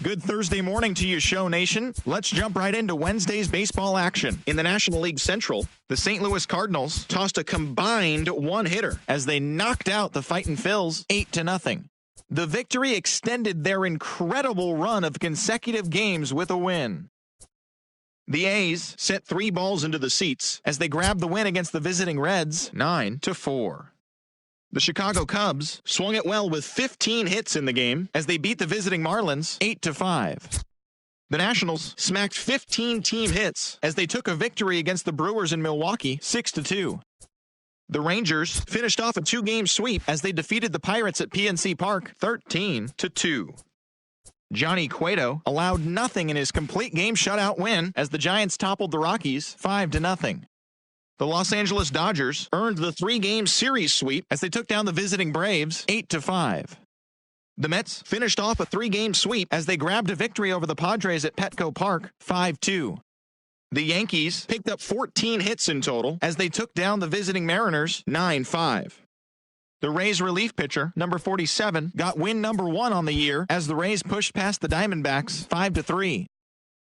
Good Thursday morning to you, Show Nation. Let's jump right into Wednesday's baseball action. In the National League Central, the St. Louis Cardinals tossed a combined one-hitter as they knocked out the Fightin' Phils 8-0. The victory extended their incredible run of consecutive games with a win. The A's sent 3 balls into the seats as they grabbed the win against the visiting Reds 9-4. The Chicago Cubs swung it well with 15 hits in the game as they beat the visiting Marlins 8-5. The Nationals smacked 15 team hits as they took a victory against the Brewers in Milwaukee 6-2. The Rangers finished off a 2-game sweep as they defeated the Pirates at PNC Park 13-2. Johnny Cueto allowed nothing in his complete game shutout win as the Giants toppled the Rockies 5-0. The Los Angeles Dodgers earned the 3-game series sweep as they took down the visiting Braves 8-5. The Mets finished off a 3-game sweep as they grabbed a victory over the Padres at Petco Park 5-2. The Yankees picked up 14 hits in total as they took down the visiting Mariners 9-5. The Rays relief pitcher, number 47, got win number 1 on the year as the Rays pushed past the Diamondbacks 5-3.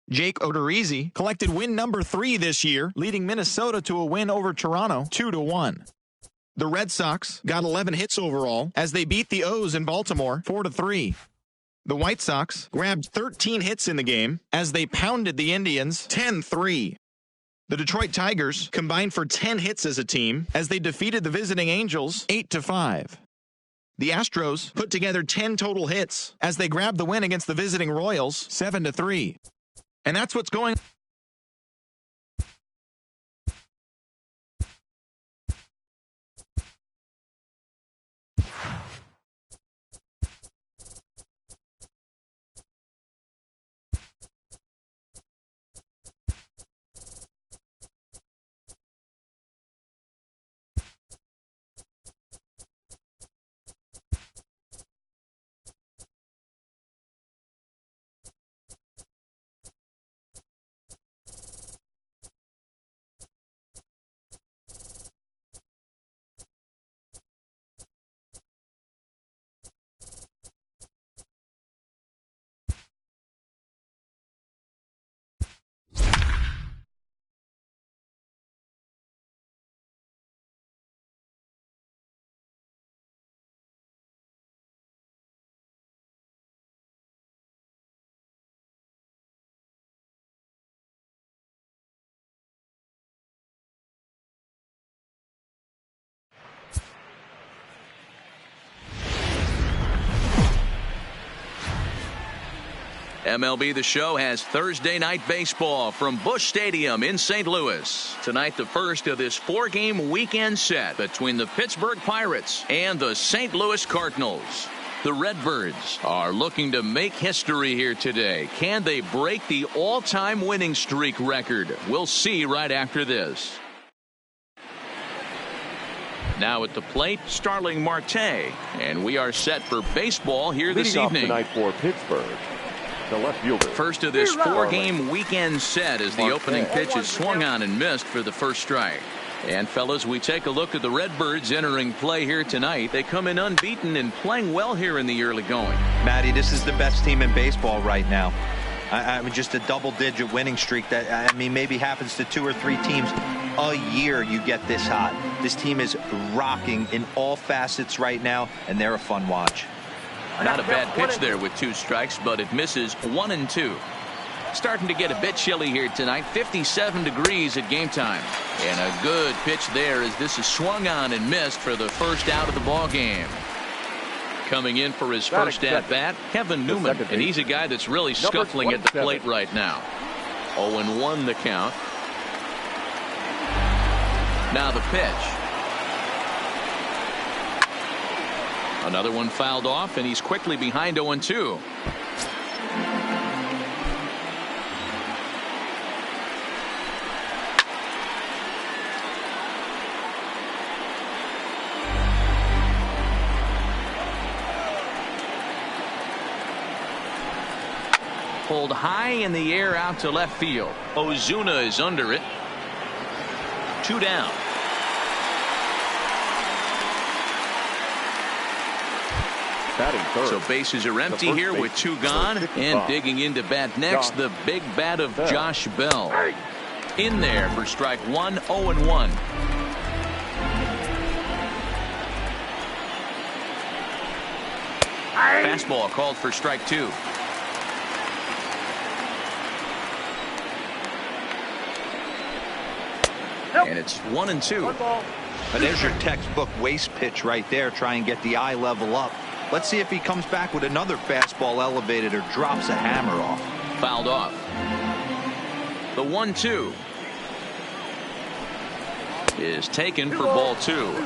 Jake Odorizzi collected win number 3 this year, leading Minnesota to a win over Toronto 2-1. The Red Sox got 11 hits overall as they beat the O's in Baltimore 4-3. The White Sox grabbed 13 hits in the game as they pounded the Indians 10-3. The Detroit Tigers combined for 10 hits as a team as they defeated the visiting Angels 8-5. The Astros put together 10 total hits as they grabbed the win against the visiting Royals 7-3. And that's what's going on. MLB The Show has Thursday night baseball from Busch Stadium in St. Louis. Tonight, the first of this 4-game weekend set between the Pittsburgh Pirates and the St. Louis Cardinals. The Redbirds are looking to make history here today. Can they break the all-time winning streak record? We'll see right after this. Now at the plate, Starling Marte, and we are set for baseball here this evening. Leading off tonight for Pittsburgh, the left fielder. First of this 4-game weekend set as the opening pitch is swung on and missed for the first strike. And fellas, we take a look at the Redbirds entering play here tonight. They come in unbeaten and playing well here in the early going. Matty, this is the best team in baseball right now. I mean, just a double-digit winning streak that, I mean, maybe happens to 2 or 3 teams a year. You get this hot. This team is rocking in all facets right now, and they're a fun watch. Not a bad pitch there with 2 strikes, but it misses 1 and 2. Starting to get a bit chilly here tonight. 57 degrees at game time. And a good pitch there as this is swung on and missed for the first out of the ball game. Coming in for his first at-bat, Kevin Newman. And he's a guy that's really scuffling at the plate right now. 0-1 the count. Now the pitch. Another one fouled off, and he's quickly behind 0-2. Pulled high in the air out to left field. Ozuna is under it. 2 down. Batting third. So bases are empty here with 2 gone. And digging into bat next, the big bat of Josh Bell. In there for strike 1, 0-1. Fastball called for strike 2. And it's 1-2. But there's your textbook waste pitch right there. Try and get the eye level up. Let's see if he comes back with another fastball elevated or drops a hammer off. Fouled off. The 1-2 is taken for ball 2.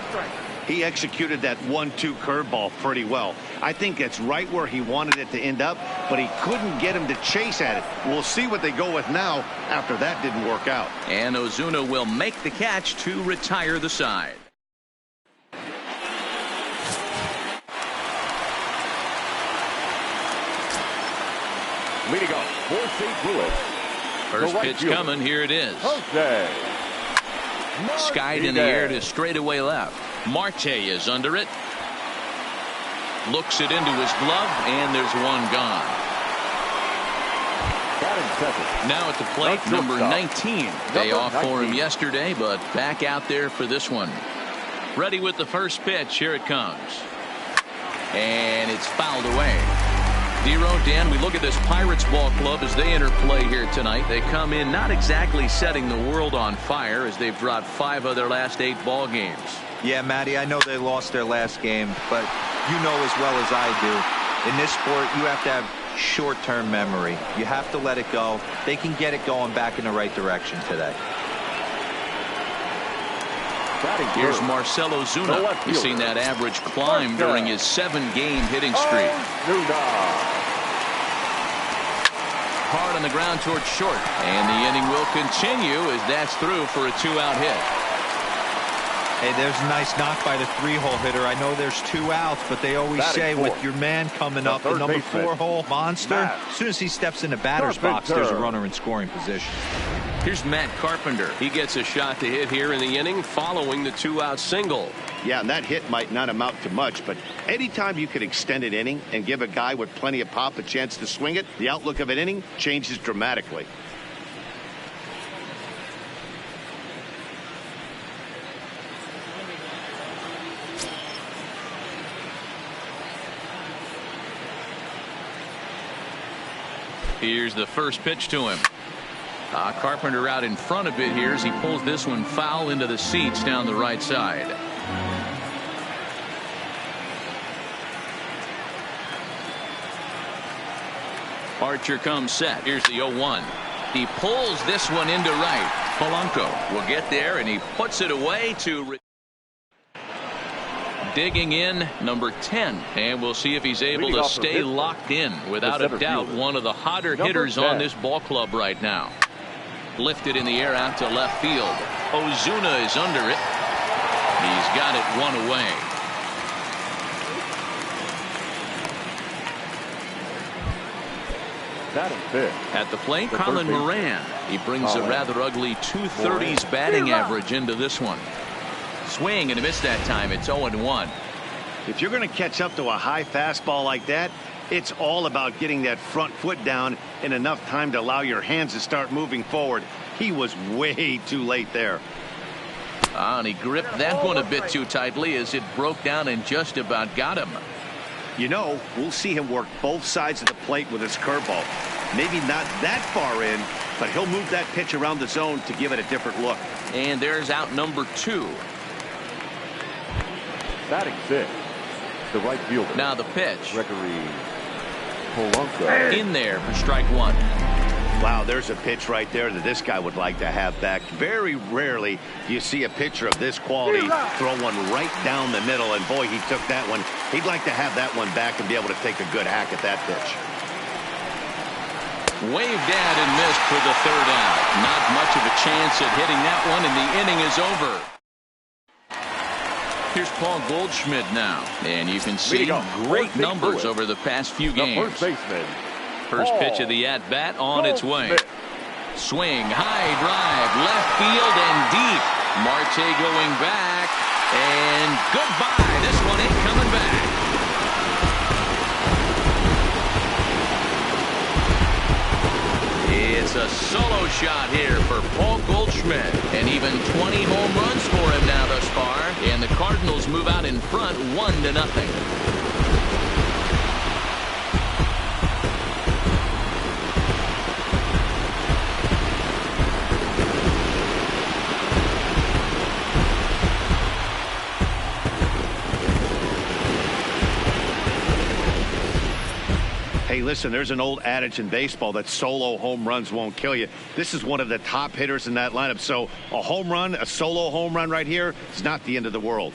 He executed that 1-2 curveball pretty well. I think it's right where he wanted it to end up, but he couldn't get him to chase at it. We'll see what they go with now after that didn't work out. And Ozuna will make the catch to retire the side. Leading off for St. Louis. First pitch coming. Here it is. Skied in the air to straightaway left. Marte is under it. Looks it into his glove, and there's one gone. Now at the plate, number 19. Day off for him yesterday, but back out there for this one. Ready with the first pitch. Here it comes. And it's fouled away. Dero, Dan, we look at this Pirates ball club as they enter play here tonight. They come in not exactly setting the world on fire as they've dropped 5 of their last 8 ball games. Yeah, Matty, I know they lost their last game, but you know as well as I do, in this sport, you have to have short-term memory. You have to let it go. They can get it going back in the right direction today. Here's Marcell Ozuna. You've seen that average climb during his 7-game hitting streak. Hard on the ground towards short. And the inning will continue as that's through for a 2-out hit. Hey, there's a nice knock by the 3-hole hitter. I know there's 2 outs, but they always say with your man coming up, the number 4-hole monster, as soon as he steps in the batter's box, there's a runner in scoring position. Here's Matt Carpenter. He gets a shot to hit here in the inning following the 2-out single. Yeah, and that hit might not amount to much, but anytime you can extend an inning and give a guy with plenty of pop a chance to swing it, the outlook of an inning changes dramatically. Here's the first pitch to him. Carpenter out in front a bit here as he pulls this one foul into the seats down the right side. Archer comes set. Here's the 0-1. He pulls this one into right. Polanco will get there and he puts it away to digging in number 10, and we'll see if he's able to stay locked in. Without a doubt, one of the hotter hitters on this ball club right now. Lifted in the air out to left field. Ozuna is under it. He's got it 1 away. At the plate, Colin Moran. He brings a rather ugly 230s batting average into this one. Swing and a miss that time. It's 0-1. If you're going to catch up to a high fastball like that, it's all about getting that front foot down in enough time to allow your hands to start moving forward. He was way too late there. And he gripped that one a bit too tightly as it broke down and just about got him. You know, we'll see him work both sides of the plate with his curveball. Maybe not that far in, but he'll move that pitch around the zone to give it a different look. And there's out number 2. Batting 6, the right fielder. Now the pitch. Gregory Polanco. In there for strike 1. Wow, there's a pitch right there that this guy would like to have back. Very rarely do you see a pitcher of this quality throw one right down the middle, and boy, he took that one. He'd like to have that one back and be able to take a good hack at that pitch. Waved at and missed for the 3rd out. Not much of a chance at hitting that one, and the inning is over. Here's Paul Goldschmidt now, and you can see great numbers over the past few games. First pitch of the at-bat on its way. Swing, high drive, left field and deep. Marte going back, and goodbye. This one ain't coming back. It's a solo shot here for Paul Goldschmidt. And even 20 home runs for him now thus far. And the Cardinals move out in front 1-0. Hey, listen, there's an old adage in baseball that solo home runs won't kill you. This is one of the top hitters in that lineup. So a home run, a solo home run right here is not the end of the world.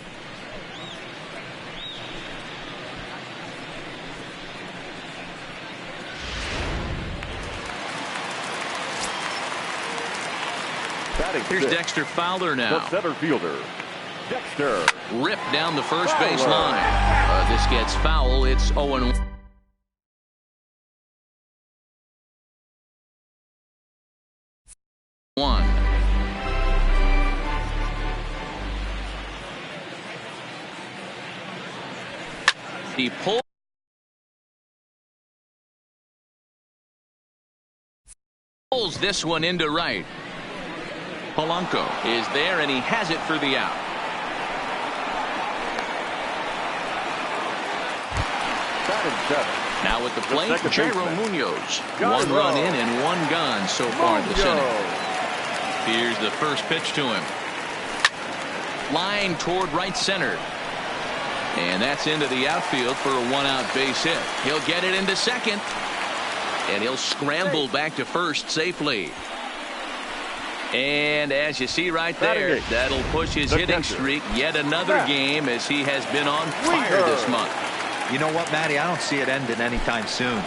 Here's Dexter Fowler now. The center fielder, Dexter. Ripped down the first base line. This gets foul. It's 0-1. He pulls this one into right. Polanco is there, and he has it for the out. Now at the plate, Jairo Munoz. One run in and one gone so far this inning. Here's the first pitch to him. Line toward right center. And that's into the outfield for a one-out base hit. He'll get it into second. And he'll scramble back to first safely. And as you see right there, that'll push his hitting streak yet another game, as he has been on fire this month. You know what, Matty? I don't see it ending anytime soon.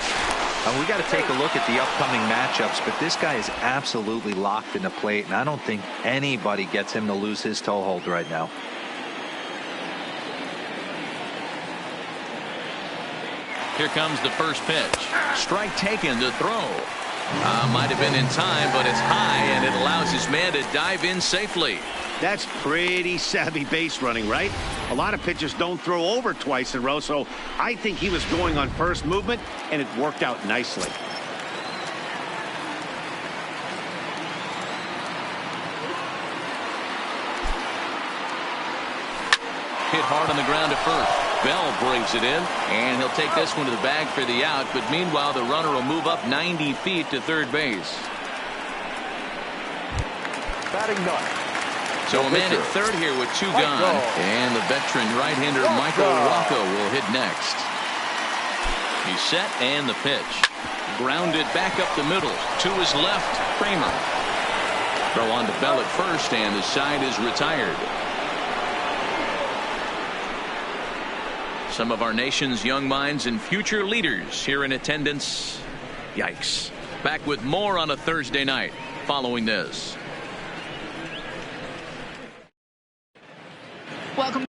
We got to take a look at the upcoming matchups, but this guy is absolutely locked in the plate, and I don't think anybody gets him to lose his toehold right now. Here comes the first pitch. Strike taken to throw. Might have been in time, but it's high, and it allows his man to dive in safely. That's pretty savvy base running, right? A lot of pitchers don't throw over twice in a row, so I think he was going on first movement, and it worked out nicely. Hit hard on the ground to first. Bell brings it in, and he'll take this one to the bag for the out, but meanwhile the runner will move up 90 feet to third base. Batting ninth. So a man at third here with two gone, and the veteran right-hander Michael Wacha will hit next. He's set, and the pitch. Grounded back up the middle. To his left, Kramer. Throw on to Bell at first, and the side is retired. Some of our nation's young minds and future leaders here in attendance. Yikes. Back with more on a Thursday night following this. Welcome.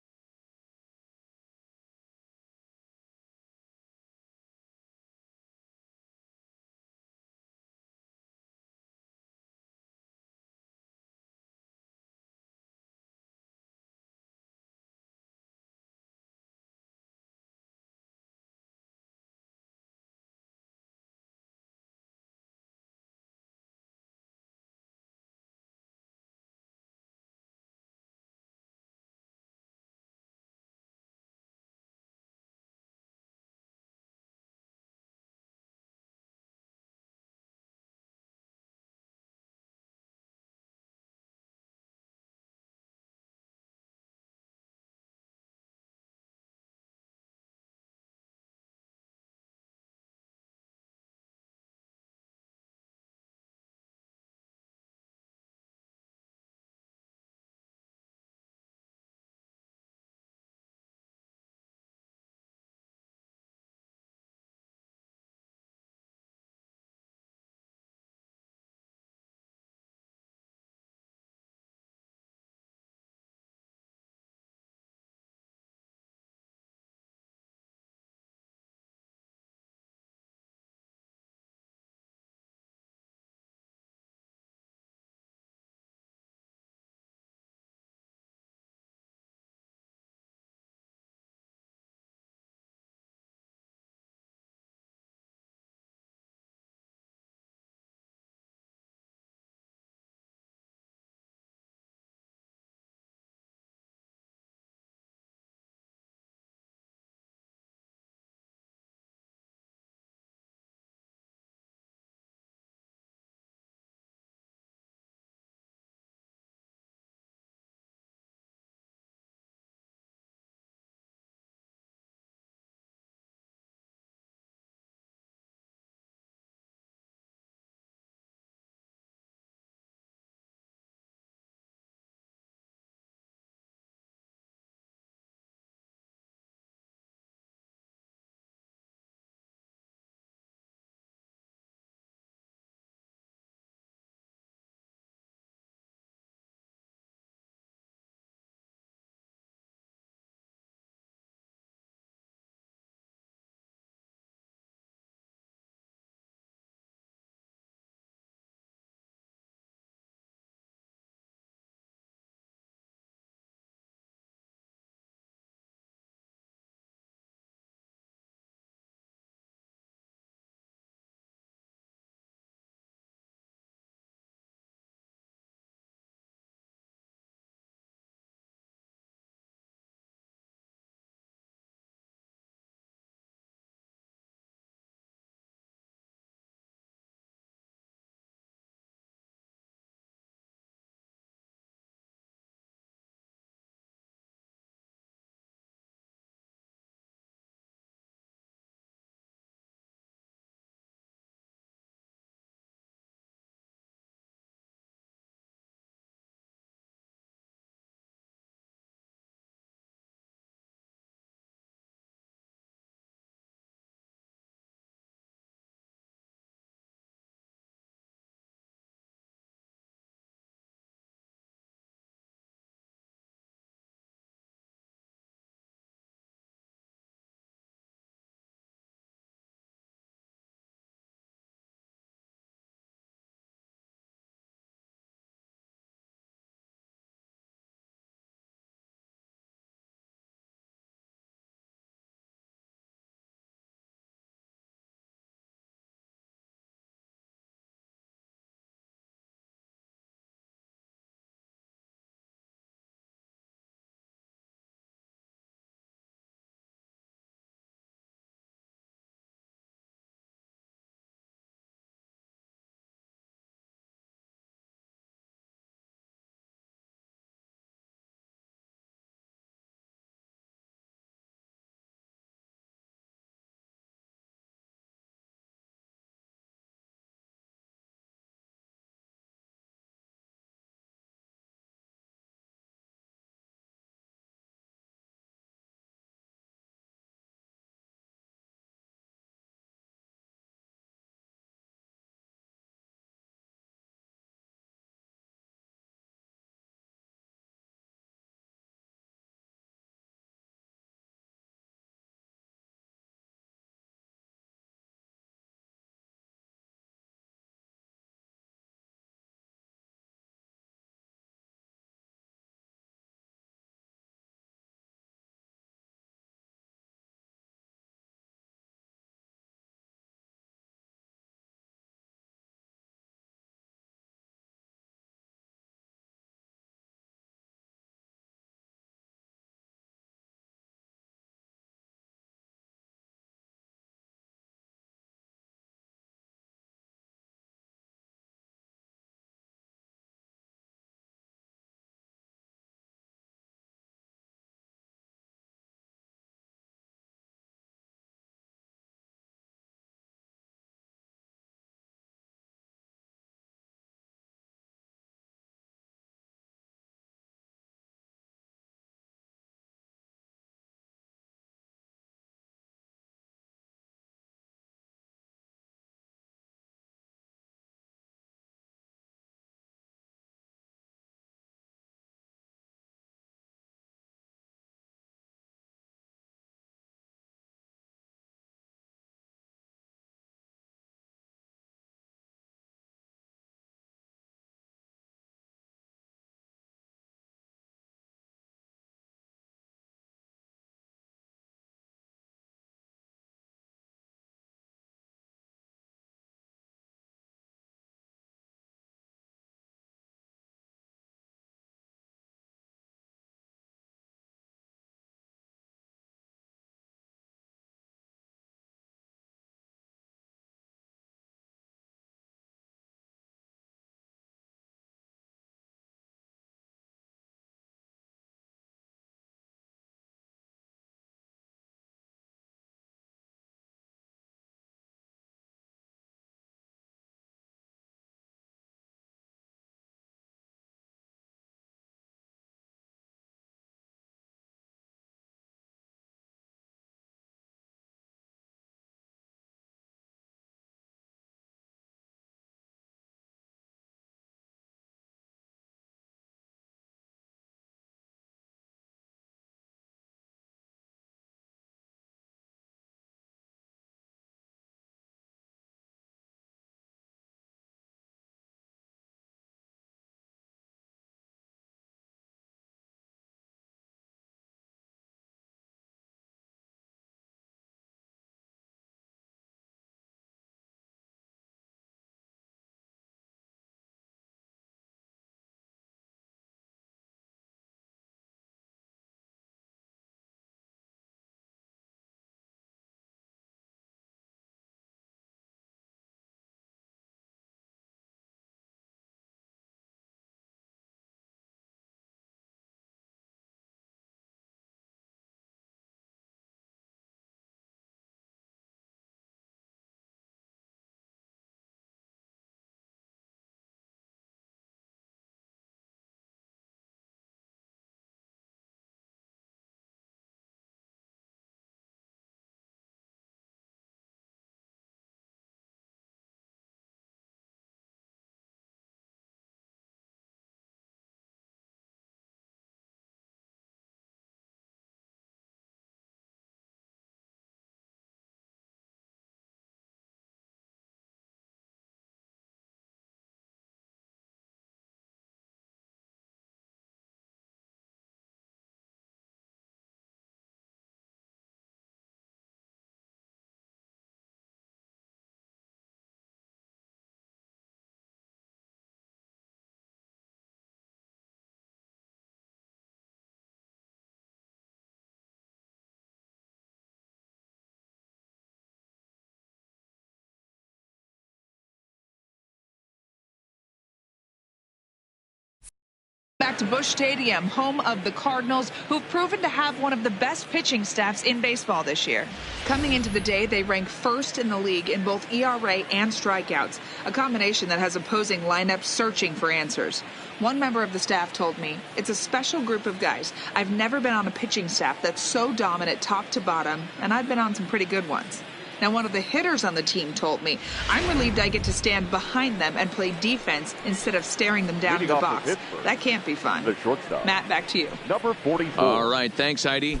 to Busch Stadium, home of the Cardinals, who've proven to have one of the best pitching staffs in baseball this year. Coming into the day, they rank first in the league in both ERA and strikeouts, a combination that has opposing lineups searching for answers. One member of the staff told me, "It's a special group of guys. I've never been on a pitching staff that's so dominant top to bottom, and I've been on some pretty good ones." Now, one of the hitters on the team told me, "I'm relieved I get to stand behind them and play defense instead of staring them down in the box. That can't be fun." The shortstop. Matt, back to you. Number 44. All right, thanks, Heidi.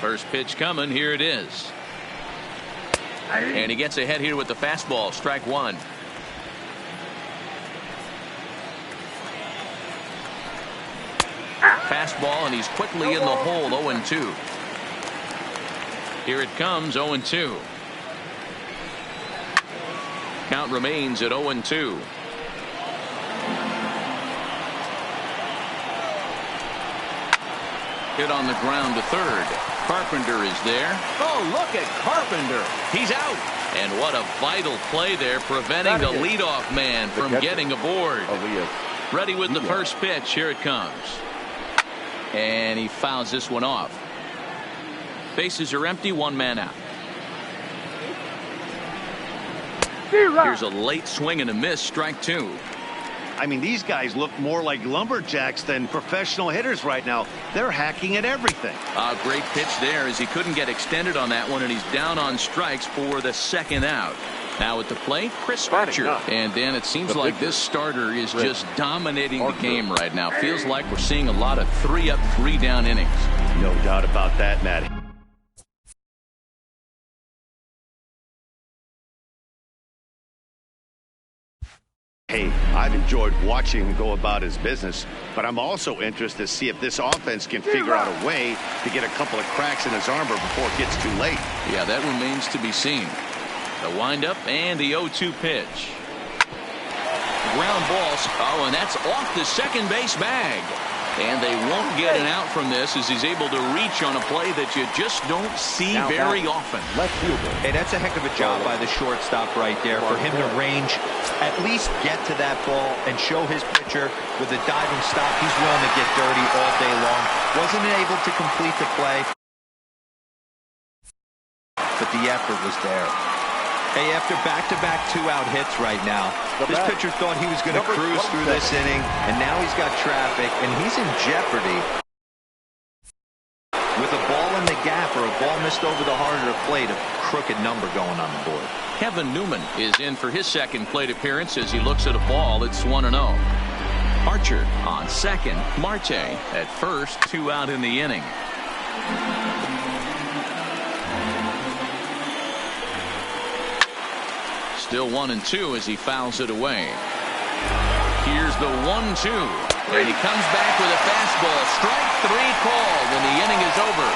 First pitch coming. Here it is. And he gets ahead here with the fastball. Strike one. Fastball, and he's quickly in the hole. 0-2. Here it comes. 0-2. Count remains at 0-2. Hit on the ground to third. Carpenter is there. Oh, look at Carpenter. He's out. And what a vital play there, preventing the leadoff man from getting aboard. Ready with the first pitch. Here it comes. And he fouls this one off. Bases are empty. One man out. Here's a late swing and a miss. Strike two. I mean, these guys look more like lumberjacks than professional hitters right now. They're hacking at everything. A great pitch there as he couldn't get extended on that one, and he's down on strikes for the second out. Now at the plate, Chris Archer. And Dan, it seems like this starter is just dominating the game right now. Feels like we're seeing a lot of 3-up, 3-down innings. No doubt about that, Matt. Hey, I've enjoyed watching him go about his business, but I'm also interested to see if this offense can figure out a way to get a couple of cracks in his armor before it gets too late. Yeah, that remains to be seen. The windup and the 0-2 pitch. Ground balls. Oh, and that's off the second base bag. And they won't get an out from this as he's able to reach on a play that you just don't see very often. Hey, that's a heck of a job by the shortstop right there for him to range, at least get to that ball and show his pitcher with a diving stop. He's willing to get dirty all day long. Wasn't able to complete the play, but the effort was there. Hey, after back-to-back 2-out hits right now, this pitcher thought he was going to cruise through this inning, and now he's got traffic, and he's in jeopardy with a ball in the gap or a ball missed over the heart of the plate, a crooked number going on the board. Kevin Newman is in for his second plate appearance as he looks at a ball. It's 1-0. Archer on second. Marte at first. 2 out in the inning. Still 1-2 as he fouls it away. Here's the 1-2. And he comes back with a fastball. Strike three called, and the inning is over.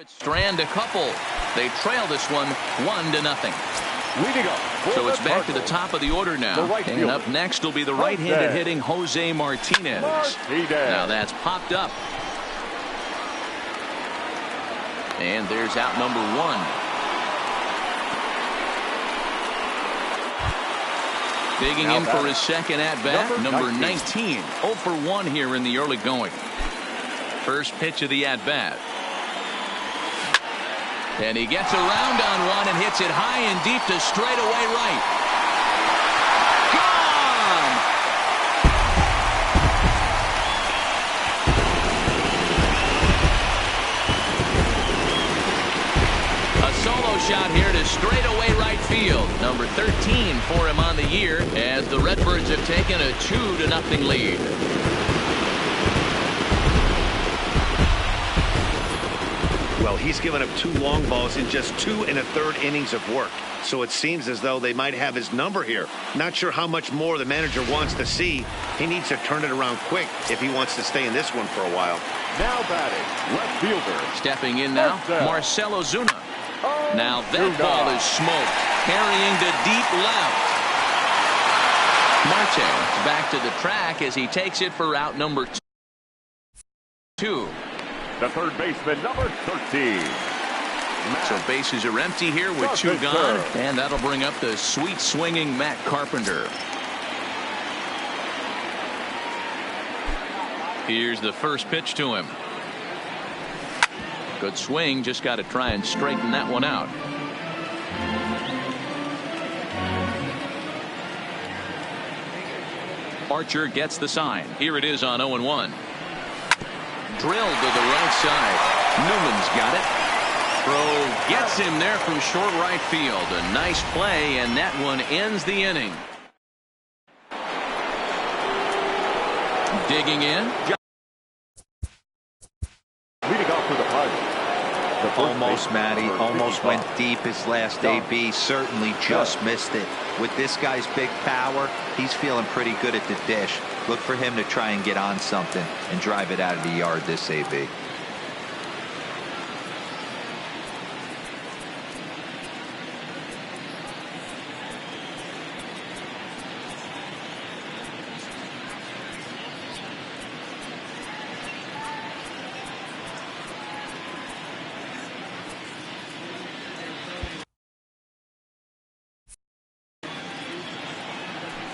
Strand a couple. They trail this one 1-0. So it's back to the top of the order now. And up next will be the right-handed hitting Jose Martinez. Now that's popped up. And there's out number one. Digging in for his second at-bat, number 19. 0 for 1 here in the early going. First pitch of the at-bat. And he gets around on one and hits it high and deep to straightaway right. Gone! A solo shot here to straightaway right field. Number 13 for him on the year as the Redbirds have taken a 2-0 lead. Well, he's given up 2 long balls in just 2 1/3 innings of work. So it seems as though they might have his number here. Not sure how much more the manager wants to see. He needs to turn it around quick if he wants to stay in this one for a while. Now batting, left fielder. Stepping in now, Marcell Ozuna. Now that ball is smoked. Carrying to deep left. Marte back to the track as he takes it for out number 2. The third baseman, number 13. So bases are empty here with 2 gone. And that'll bring up the sweet swinging Matt Carpenter. Here's the first pitch to him. Good swing, just got to try and straighten that one out. Archer gets the sign. Here it is on 0-1. Drilled to the right side. Newman's got it. Throw gets him there from short right field. A nice play, and that one ends the inning. Digging in. Leading off for the Padres. Almost, Matty. Almost went deep his last AB. Certainly just missed it. With this guy's big power, he's feeling pretty good at the dish. Look for him to try and get on something and drive it out of the yard this AB.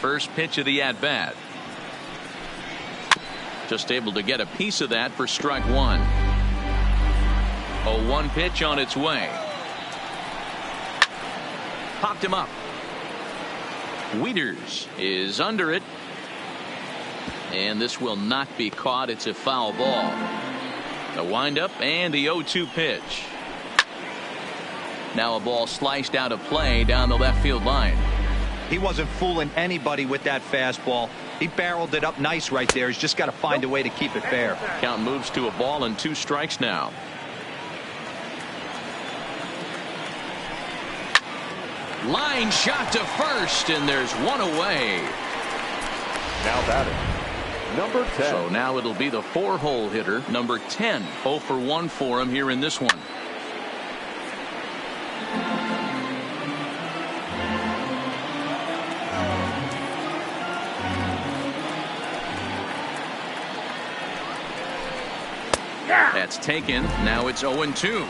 First pitch of the at-bat. Just able to get a piece of that for strike one. 0-1 pitch on its way. Popped him up. Wieters is under it. And this will not be caught. It's a foul ball. The windup and the 0-2 pitch. Now a ball sliced out of play down the left field line. He wasn't fooling anybody with that fastball. He barreled it up nice right there. He's just got to find a way to keep it fair. Count moves to a ball and 2 strikes now. Line shot to first, and there's one away. Now batting, number 10. So now it'll be the 4-hole hitter, number 10. 0 for 1 for him here in this one. That's taken. Now it's 0-2.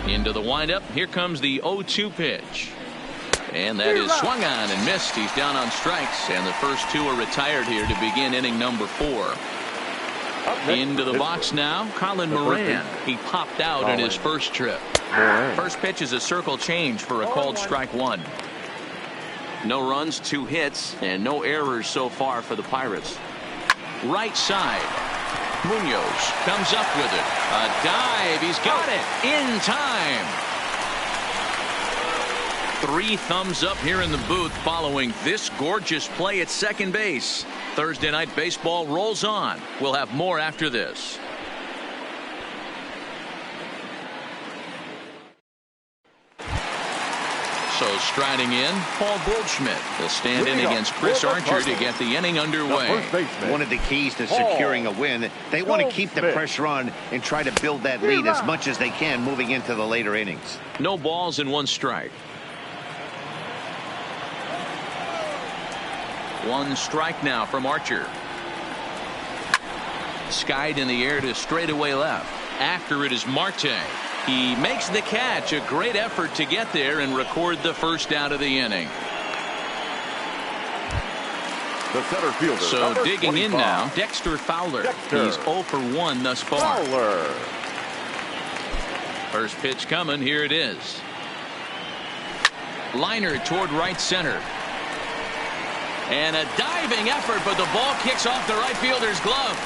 Into the windup. Here comes the 0-2 pitch. And that is swung on and missed. He's down on strikes. And the first two are retired here to begin inning number 4. Into the box now, Colin Moran. He popped out in his first trip. First pitch is a circle change for a called strike 1. No runs, 2 hits, and no errors so far for the Pirates. Right side. Munoz comes up with it. A dive. He's got it in time. 3 thumbs up here in the booth following this gorgeous play at second base. Thursday Night Baseball rolls on. We'll have more after this. So striding in, Paul Goldschmidt will stand in against Chris Archer to get the inning underway. One of the keys to securing a win, they want to keep the pressure on and try to build that lead as much as they can moving into the later innings. No balls and 1 strike. 1 strike now from Archer. Skied in the air to straightaway left. After it is Marte. He makes the catch. A great effort to get there and record the first out of the inning. The center fielder. So digging 25. in now, Dexter Fowler. He's 0 for 1 thus far. Fowler. First pitch coming. Here it is. Liner toward right center. And a diving effort, but the ball kicks off the right fielder's glove.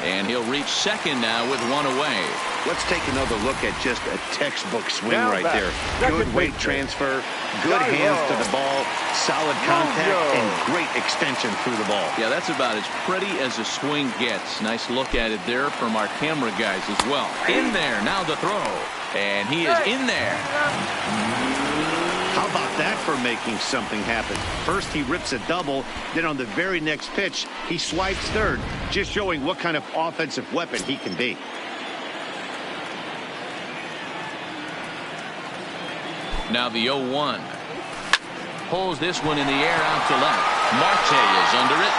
And he'll reach second now with 1 away. Let's take another look at just a textbook swing Now right back. there. Second Good weight baseman. transfer, good hands to the ball, solid contact, and great extension through the ball. Yeah, that's about as pretty as a swing gets. Nice look at it there from our camera guys as well. In there, now the throw. And he is in there. How about that for making something happen? First he rips a double, then on the very next pitch he swipes third, just showing what kind of offensive weapon he can be. Now the 0-1. Pulls this one in the air out to left. Marte is under it.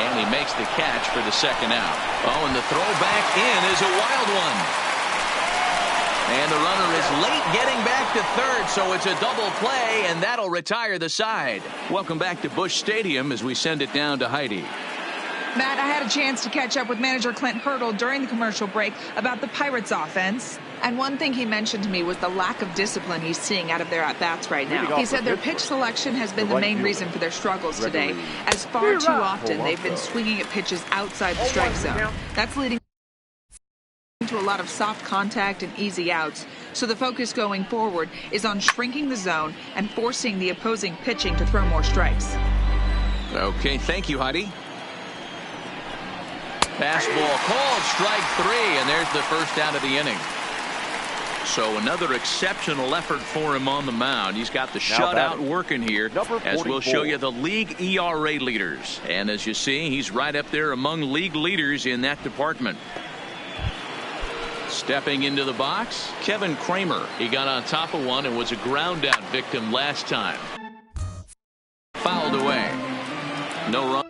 And he makes the catch for the second out. Oh, and the throw back in is a wild one. And the runner is late getting back to third, so it's a double play, and that'll retire the side. Welcome back to Busch Stadium as we send it down to Heidi. Matt, I had a chance to catch up with manager Clint Hurdle during the commercial break about the Pirates offense. And one thing he mentioned to me was the lack of discipline he's seeing out of their at-bats right now. He said their pitch selection has been the main reason for their struggles today, as far too often they've been swinging at pitches outside the strike zone. That's leading to a lot of soft contact and easy outs. So the focus going forward is on shrinking the zone and forcing the opposing pitching to throw more strikes. Okay, thank you, Heidi. Fastball called, strike 3, and there's the first out of the inning. So another exceptional effort for him on the mound. He's got the shutout working here, as we'll show you the league ERA leaders. And as you see, he's right up there among league leaders in that department. Stepping into the box, Kevin Kramer. He got on top of one and was a ground out victim last time. Fouled away. No run.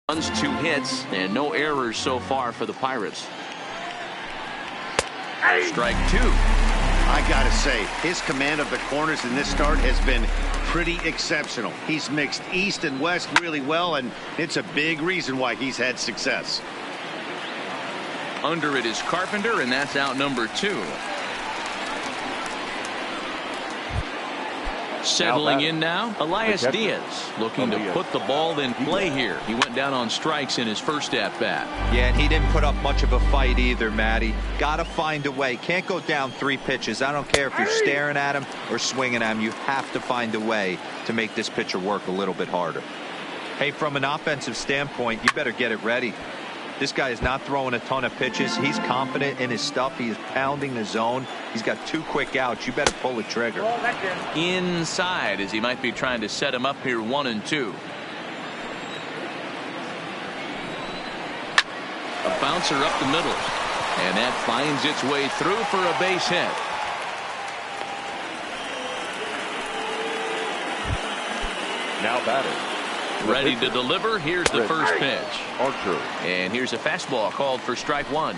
Runs, 2 hits, and no errors so far for the Pirates. Strike 2. I gotta say, his command of the corners in this start has been pretty exceptional. He's mixed east and west really well, and it's a big reason why he's had success. Under it is Carpenter, and that's out number 2. Settling in now, Elias Diaz, looking to put the ball in play here. He went down on strikes in his first at-bat. Yeah, and he didn't put up much of a fight either, Matty. Got to find a way. Can't go down 3 pitches. I don't care if you're staring at him or swinging at him. You have to find a way to make this pitcher work a little bit harder. Hey, from an offensive standpoint, you better get it ready. This guy is not throwing a ton of pitches. He's confident in his stuff. He is pounding the zone. He's got 2 quick outs. You better pull the trigger. Inside, as he might be trying to set him up here 1-2. A bouncer up the middle. And that finds its way through for a base hit. Now batting. Ready to deliver. Here's the first pitch. Archer. And here's a fastball called for strike one.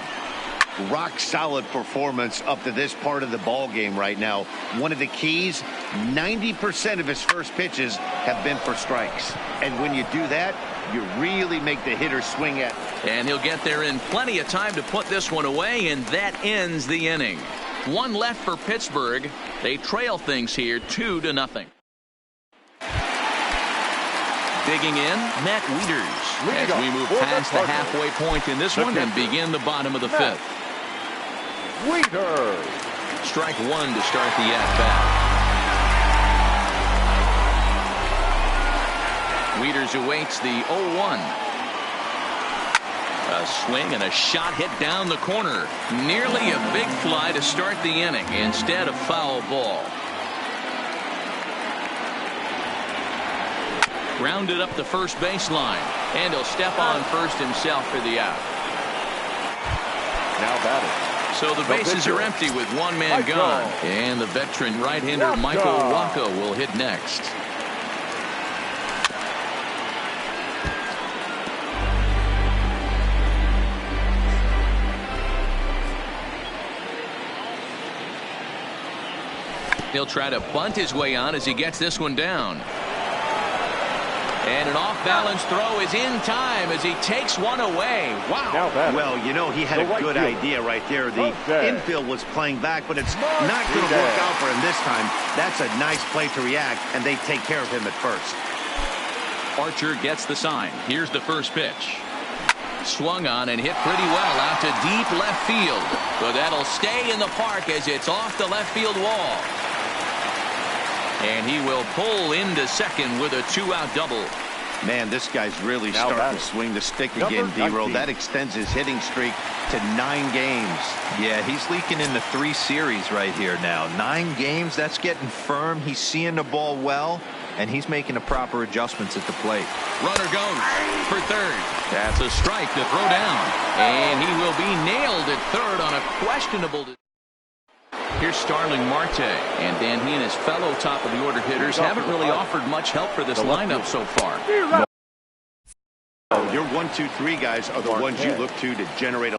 Rock solid performance up to this part of the ball game right now. One of the keys, 90% of his first pitches have been for strikes. And when you do that, you really make the hitter swing at. And he'll get there in plenty of time to put this one away, and that ends the inning. One left for Pittsburgh. They trail things here 2-0. Digging in, Matt Wieters. As we move past the halfway point in this one and begin the bottom of the fifth. Wieters. Strike one to start the at-bat. Wieters awaits the 0-1. A swing and a shot hit down the corner. Nearly a big fly to start the inning. Instead, a foul ball. Grounded up the first baseline. And he'll step on first himself for the out. Now batting. So the bases are empty with one man gone. And the veteran right-hander Michael Wacha will hit next. He'll try to bunt his way on as he gets this one down. And an off-balance throw is in time as he takes one away. Wow. Well, you know, he had a good idea right there. The infield was playing back, but it's not going to work out for him this time. That's a nice play to react, and they take care of him at first. Archer gets the sign. Here's the first pitch. Swung on and hit pretty well out to deep left field. But that'll stay in the park as it's off the left field wall. And he will pull into second with a 2-out double. Man, this guy's really starting to swing the stick again, D-Roll. That extends his hitting streak to 9 games. Yeah, he's leaking into 3 series right here now. 9 games, that's getting firm. He's seeing the ball well, and he's making the proper adjustments at the plate. Runner goes for third. That's a strike to throw down. And he will be nailed at third on a questionable. Here's Starling Marte, and Dan, he and his fellow top-of-the-order hitters haven't really offered much help for this lineup so far. Your 1, 2, 3 guys are the ones you look to generate a.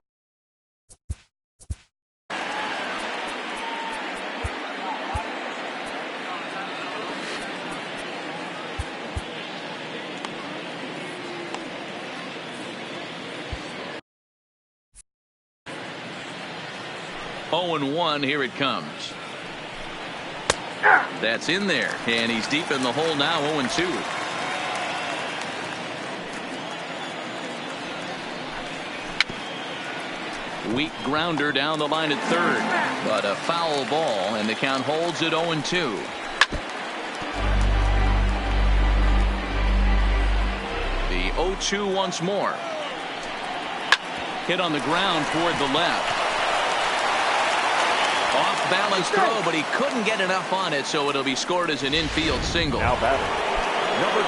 Oh, 1, here it comes. That's in there, and he's deep in the hole now. 0-2. Weak grounder down the line at third, but a foul ball, and the count holds at 0-2. The 0-2 once more. Hit on the ground toward the left. Off balance throw, but he couldn't get enough on it, so it'll be scored as an infield single. Now batting. Number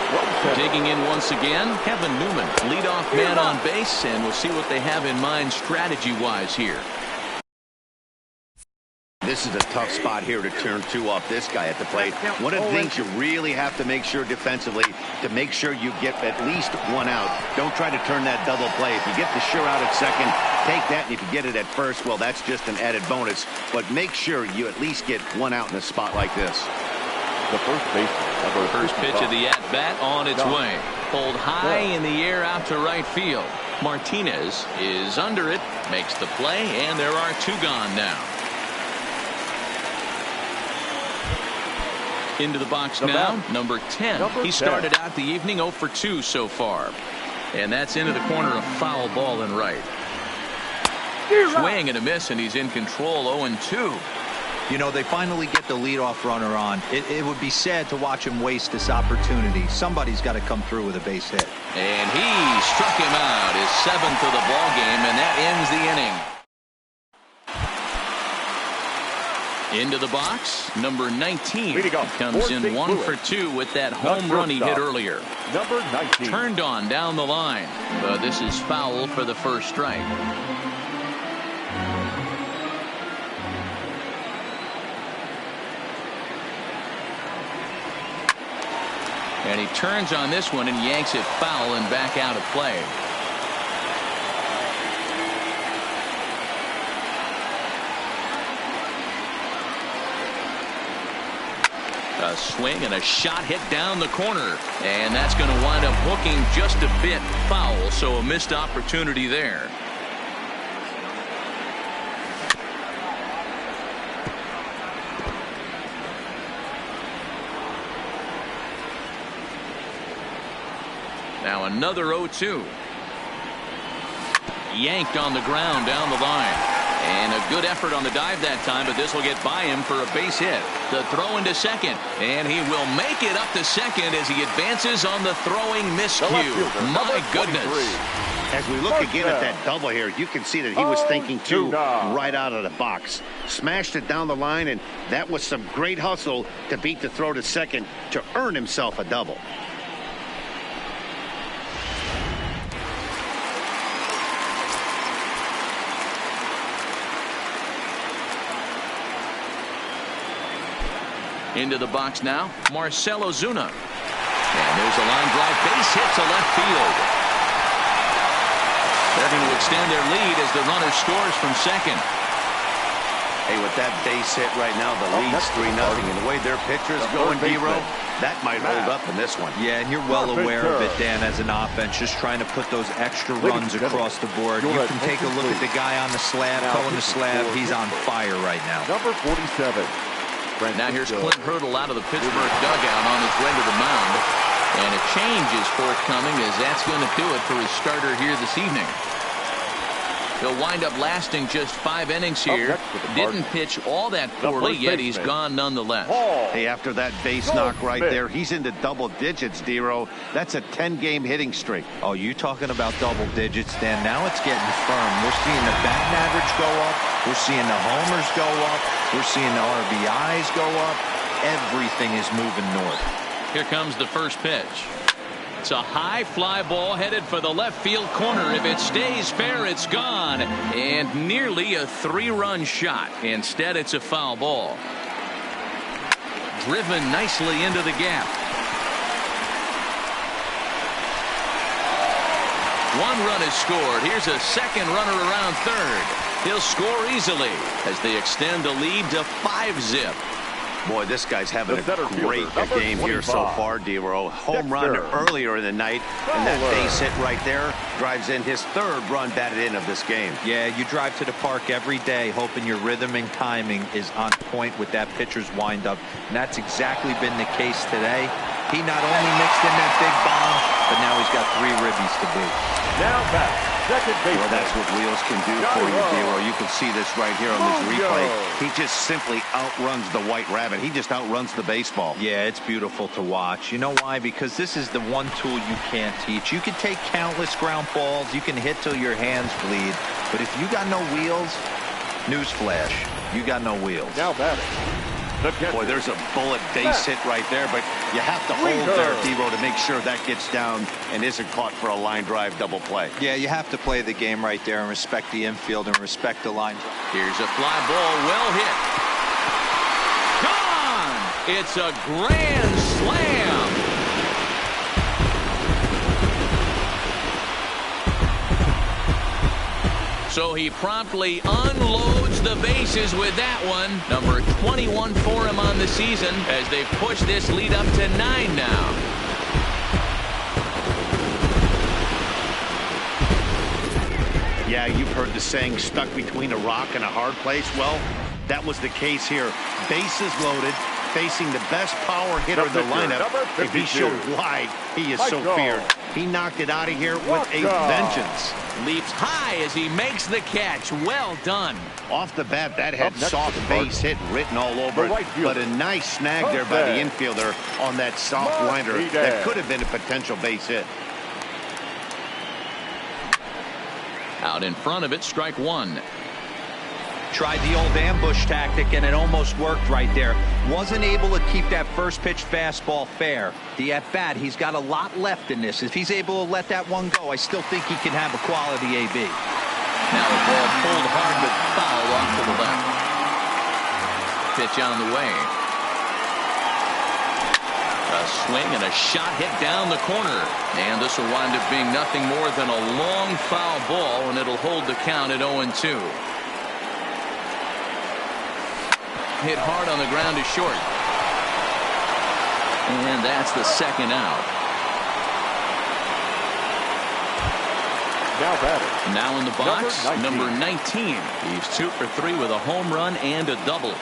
27. Digging in once again, Kevin Newman, leadoff man on base, and we'll see what they have in mind strategy-wise here. This is a tough spot here to turn 2 off this guy at the plate. One of the things you really have to make sure defensively to make sure you get at least 1 out. Don't try to turn that double play. If you get the sure out at second, take that, and if you get it at first, well, that's just an added bonus. But make sure you at least get 1 out in a spot like this. The first baseman. First pitch of the at-bat on its way. Pulled high in the air out to right field. Martinez is under it, makes the play, and there are 2 gone now. Into the box now, number 10. He started out the evening 0 for 2 so far. And that's into the corner, a foul ball and right. Swing and a miss, and he's in control. 0-2. You know, they finally get the leadoff runner on. It would be sad to watch him waste this opportunity. Somebody's got to come through with a base hit. And he struck him out, his 7th of the ball game, and that ends the inning. Into the box, number 19 comes in 1 for 2 with that home run he hit earlier. Number 19. Turned on down the line, but this is foul for the first strike. And he turns on this one and yanks it foul and back out of play. A swing and a shot hit down the corner. And that's going to wind up hooking just a bit foul. So a missed opportunity there. Now another 0-2. Yanked on the ground down the line. And a good effort on the dive that time, but this will get by him for a base hit. The throw into second, and he will make it up to second as he advances on the throwing miscue. My goodness. As we look again at that double here, you can see that he was thinking too right out of the box. Smashed it down the line, and that was some great hustle to beat the throw to second to earn himself a double. Into the box now, Marcell Ozuna. And there's a line drive base hit to left field. They're going to extend their lead as the runner scores from second. Hey, with that base hit right now, the lead's 3-0. And the way their pitcher's going, D-Row, that might hold up in this one. Yeah, and you're well aware of it, Dan, as an offense, just trying to put those extra runs across the board. You can take a look at the guy on the slab, pulling the slab. He's on fire right now. Number 47. Now here's Clint Hurdle out of the Pittsburgh dugout on his way to the mound. And a change is forthcoming as that's going to do it for his starter here this evening. He'll wind up lasting just 5 innings here. Didn't pitch all that poorly, yet he's gone nonetheless. Hey, after that base knock right there, he's into double digits, D-Row. That's a 10-game hitting streak. Oh, you talking about double digits, Dan? Now it's getting firm. We're seeing the batting average go up. We're seeing the homers go up. We're seeing the RBIs go up. Everything is moving north. Here comes the first pitch. It's a high fly ball headed for the left field corner. If it stays fair, it's gone. And nearly a 3-run shot. Instead, it's a foul ball. Driven nicely into the gap. 1 run is scored. Here's a second runner around third. He'll score easily as they extend the lead to 5-zip. Boy, this guy's having a great game here so far, D-Row. Home run earlier in the night, and that base hit right there drives in his 3rd run batted in of this game. Yeah, you drive to the park every day hoping your rhythm and timing is on point with that pitcher's windup, and that's exactly been the case today. He not only mixed in that big bomb, but now he's got 3 ribbies to boot. Now back, second base. Well, that's what Wheels can do for you, D-Row. You can see this right here on this replay. He just simply outruns the White Rabbit. He just outruns the baseball. Yeah, it's beautiful to watch. You know why? Because this is the one tool you can't teach. You can take countless ground balls. You can hit till your hands bleed. But if you got no wheels, newsflash, you got no wheels. Now batting. Boy, there's a bullet base hit right there, but you have to hold there, D-Row, to make sure that gets down and isn't caught for a line drive double play. Yeah, you have to play the game right there and respect the infield and respect the line. Here's a fly ball, well hit. Gone! It's a grand slam. So he promptly unloads the bases with that one. Number 21 for him on the season as they push this lead up to 9 now. Yeah, you've heard the saying, stuck between a rock and a hard place. Well, that was the case here. Bases loaded, facing the best power hitter in the lineup. If he showed wide, he is so feared. He knocked it out of here with a vengeance. Leaps high as he makes the catch. Well done. Off the bat, that had soft base hit written all over it, but a nice snag there by the infielder on that soft liner. That could have been a potential base hit. Out in front of it, strike 1. Tried the old ambush tactic, and it almost worked right there. Wasn't able to keep that first pitch fastball fair. The at-bat, he's got a lot left in this. If he's able to let that one go, I still think he can have a quality AB. Now a ball pulled hard but foul off to the left. Pitch on the way. A swing and a shot hit down the corner. And this will wind up being nothing more than a long foul ball, and it'll hold the count at 0-2. Hit hard on the ground is short. And that's the second out. Now batting. Now in the box, number 19. He's 2 for 3 with a home run and a double.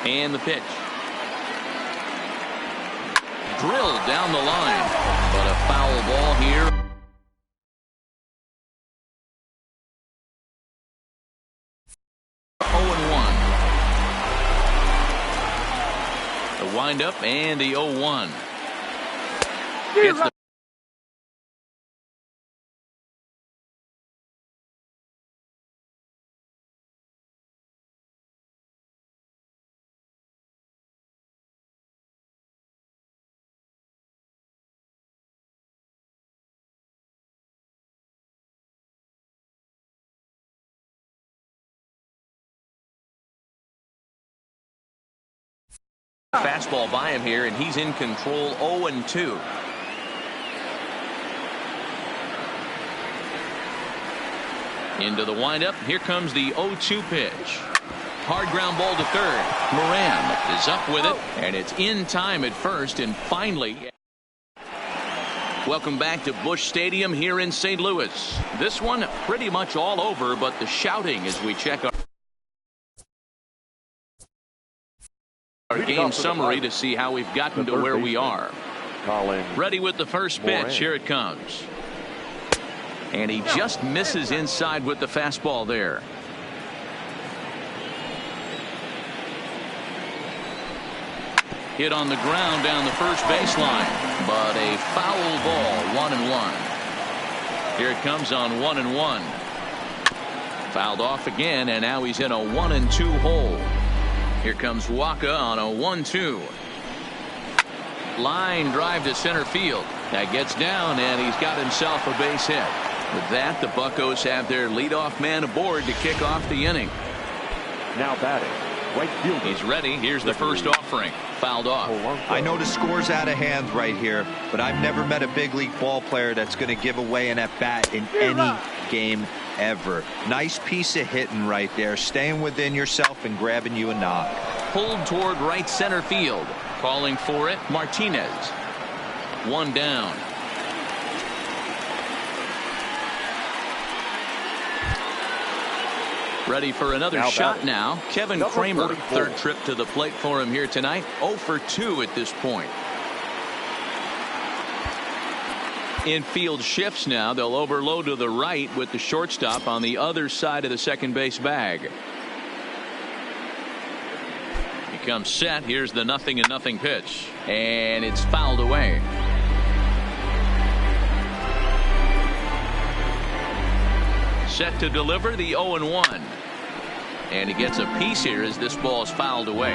And the pitch. Drilled down the line, but a foul ball here. The windup and the 0-1. Gets the fastball by him here, and he's in control. 0-2. Into the windup. Here comes the 0-2 pitch. Hard ground ball to third. Moran is up with it, and it's in time at first, and finally. Welcome back to Busch Stadium here in St. Louis. This one pretty much all over, but the shouting as we check our game summary to see how we've gotten to where we are. Ready with the first pitch. Here it comes. And he just misses inside with the fastball there. Hit on the ground down the first baseline, but a foul ball. 1-1. Here it comes on 1-1. Fouled off again, and now he's in a 1-2 hole. Here comes Waka on a 1-2. Line drive to center field. That gets down, and he's got himself a base hit. With that, the Buccos have their leadoff man aboard to kick off the inning. Now batting. Right field. He's ready. Here's the first offering. Fouled off. I know the score's out of hand right here, but I've never met a big league ball player that's going to give away an at-bat in any game ever. Nice piece of hitting right there, staying within yourself and grabbing you a knock. Pulled toward right center field. Calling for it, Martinez. One down. Ready for another shot now. Kevin Kramer, third trip to the plate for him here tonight. 0 for 2 at this point. Infield shifts now. They'll overload to the right with the shortstop on the other side of the second base bag. He comes set. Here's the 0-0 pitch. And it's fouled away. Set to deliver the 0-1. And he gets a piece here as this ball is fouled away.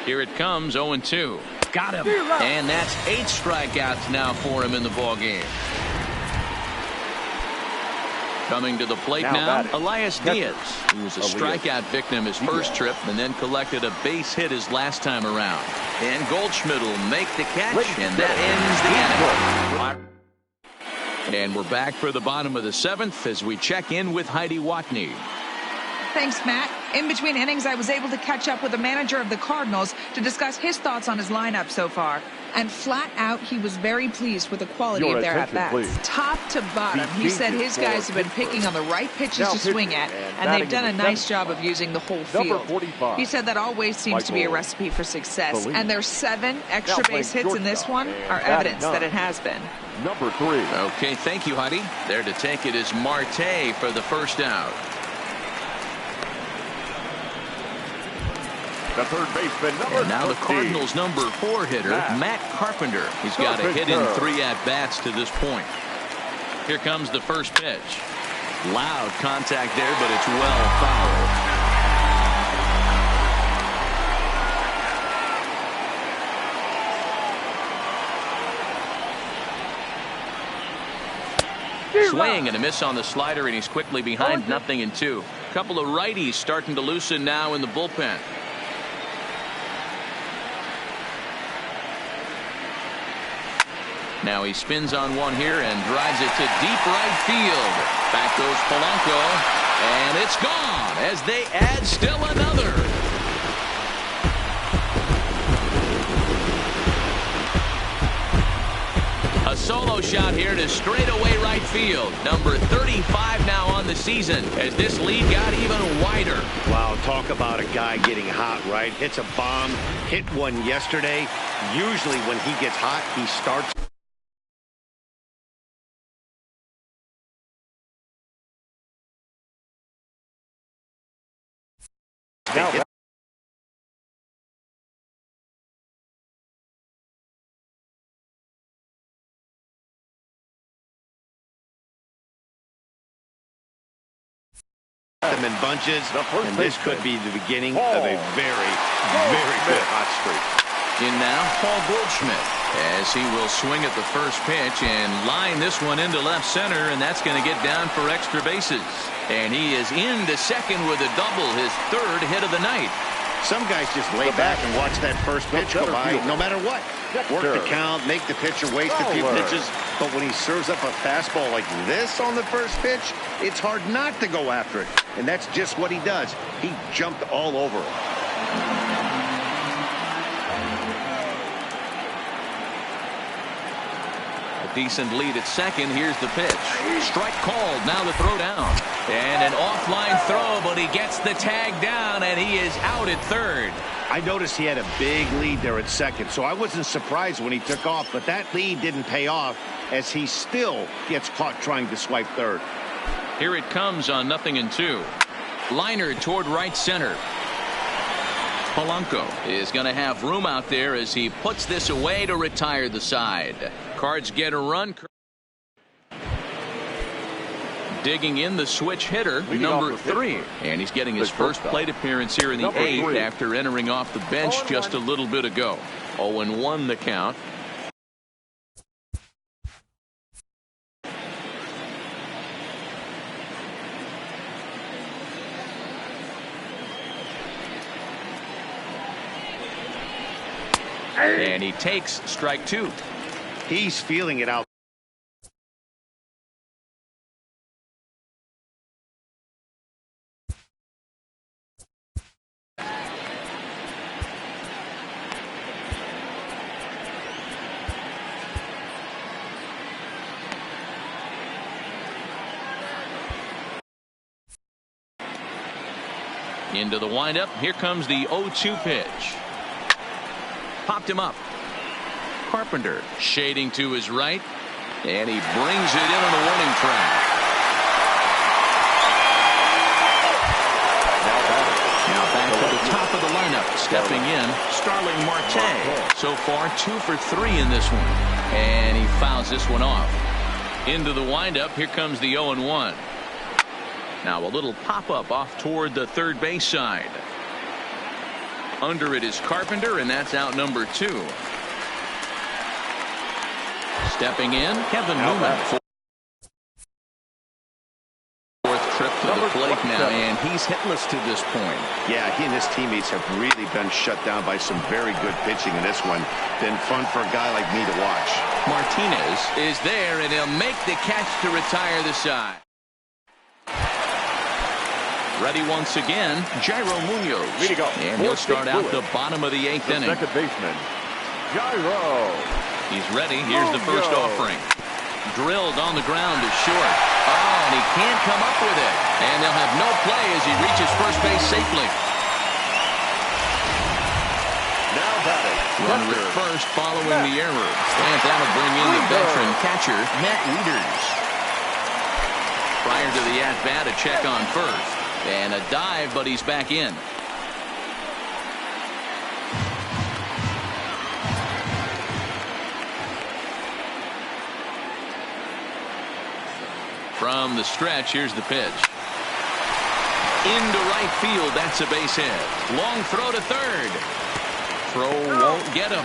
Here it comes. 0-2. Got him. And that's 8 strikeouts now for him in the ball game. Coming to the plate now, Elias Diaz, who was a strikeout victim his first trip and then collected a base hit his last time around. And Goldschmidt will make the catch, and that ends the inning. And we're back for the bottom of the 7th as we check in with Heidi Watney. Thanks, Matt. In between innings, I was able to catch up with the manager of the Cardinals to discuss his thoughts on his lineup so far. And flat out, he was very pleased with the quality of their at-bats. Top to bottom, he said his guys have been picking on the right pitches to swing at, and they've done a nice job of using the whole field. He said that always seems to be a recipe for success, and their 7 extra base hits in this one are evidence that it has been. Number 3. Okay, thank you, Heidi. There to take it is Marte for the first out. The third baseman, number And now the 13. Cardinals' number 4 hitter, Matt Carpenter. He's got a hit in 3 at-bats to this point. Here comes the first pitch. Loud contact there, but it's well fouled. Swing and a miss on the slider, and he's quickly behind 0-2. Couple of righties starting to loosen now in the bullpen. Now he spins on one here and drives it to deep right field. Back goes Polanco, and it's gone as they add still another. A solo shot here to straightaway right field. Number 35 now on the season as this lead got even wider. Wow, talk about a guy getting hot, right? Hits a bomb, hit one yesterday. Usually when he gets hot, he starts. Them in bunches, and this could be the beginning of a very, very good hot streak. In now, Paul Goldschmidt, as he will swing at the first pitch and line this one into left center, and that's going to get down for extra bases. And he is into second with a double, his 3rd hit of the night. Some guys just lay back and watch that first pitch go by, no matter what. Work the count, make the pitcher waste a few pitches. But when he serves up a fastball like this on the first pitch, it's hard not to go after it. And that's just what he does. He jumped all over it. A decent lead at second. Here's the pitch. Strike called. Now the throw down. And an offline throw, but he gets the tag down, and he is out at third. I noticed he had a big lead there at second, so I wasn't surprised when he took off, but that lead didn't pay off as he still gets caught trying to swipe third. Here it comes on 0-2. Liner toward right center. Polanco is going to have room out there as he puts this away to retire the side. Cards get a run. Digging in the switch hitter, number 3. And he's getting his first plate appearance here in the 8th after entering off the bench just a little bit ago. 0-1 the count. And he takes strike 2. He's feeling it out. Into the windup. Here comes the 0-2 pitch. Popped him up. Carpenter shading to his right, and he brings it in on the warning track. Now back to the top of the lineup. Stepping in, Starling Marte. So far 2 for 3 in this one, and he fouls this one off. Into the windup. Here comes the 0-1. Now a little pop-up off toward the third base side. Under it is Carpenter, and that's out number 2. Stepping in, Kevin Newman. Fourth trip to the plate now, and he's hitless to this point. Yeah, he and his teammates have really been shut down by some very good pitching in this one. Been fun for a guy like me to watch. Martinez is there, and he'll make the catch to retire the side. Ready once again, Jairo Munoz. Way to go. And he'll start out the bottom of the 8th inning. Second baseman, Gyro. He's ready. Here's the first offering. Drilled on the ground is short. Oh, and he can't come up with it. And they'll have no play as he reaches first base safely. Now batting. Runner at first following the error. And that'll bring in the veteran catcher, Matt Wieters. Prior to the at-bat, a check on first. And a dive, but he's back in. From the stretch, here's the pitch. Into right field, that's a base hit. Long throw to third. Throw won't get him.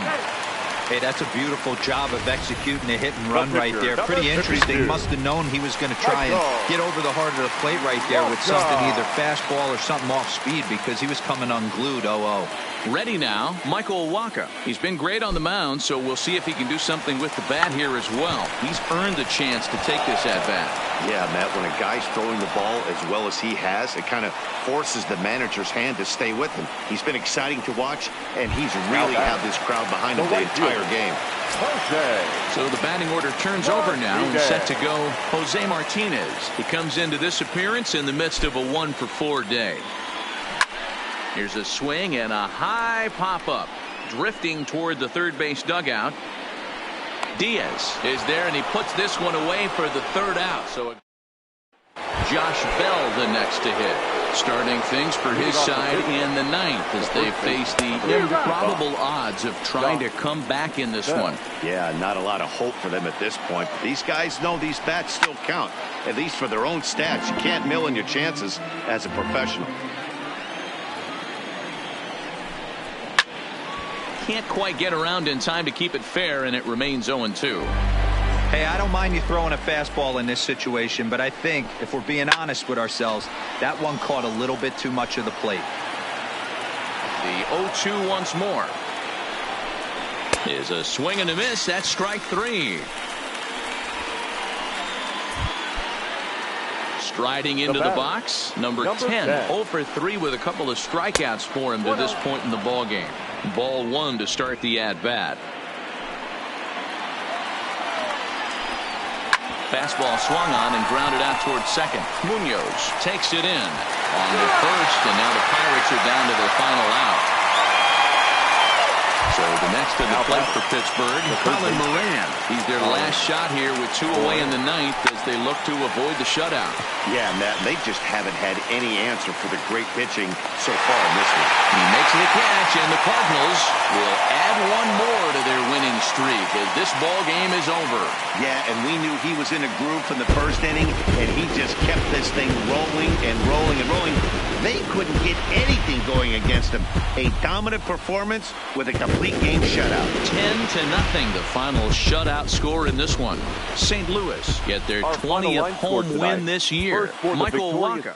Hey, that's a beautiful job of executing a hit and run right there. Pretty interesting. Must have known he was going to try and get over the heart of the plate right there with something, either fastball or something off speed, because he was coming unglued. 0-0. Ready now, Michael Wacha. He's been great on the mound, so we'll see if he can do something with the bat here as well. He's earned a chance to take this at-bat. Yeah, Matt, when a guy's throwing the ball as well as he has, it kind of forces the manager's hand to stay with him. He's been exciting to watch, and he's really had this crowd behind him the entire game. So the batting order turns over now and set to go Jose Martinez. He comes into this appearance in the midst of a 1-for-4 day. Here's a swing and a high pop-up. Drifting toward the third base dugout. Diaz is there, and he puts this one away for the third out. So Josh Bell the next to hit. Starting things for his side in the ninth as they face the improbable odds of trying to come back in this one. Yeah, not a lot of hope for them at this point. But these guys know these bats still count, at least for their own stats. You can't mill in your chances as a professional. Can't quite get around in time to keep it fair, and it remains 0-2. Hey, I don't mind you throwing a fastball in this situation, but I think, if we're being honest with ourselves, that one caught a little bit too much of the plate. The 0-2 once more. Is a swing and a miss. That's strike three. Striding into the box, number 10. 0 for 3 with a couple of strikeouts for him to this point in the ball game. Ball one to start the at-bat. Fastball swung on and grounded out towards second. Munoz takes it in on the first, and now the Pirates are down to their final out. So the next to the plate for Pittsburgh, Colin Moran. He's their last shot here with 2 away in the ninth as they look to avoid the shutout. Yeah, Matt, they just haven't had any answer for the great pitching so far in this one. He makes the catch, and the Cardinals will add one more to their winning streak as this ball game is over. Yeah, and we knew he was in a groove from the first inning, and he just kept this thing rolling and rolling and rolling. They couldn't get anything going against him. A dominant performance with a complete game shutout. 10-0, the final shutout score in this one. St. Louis get their 20th home win this year. Michael Wacha.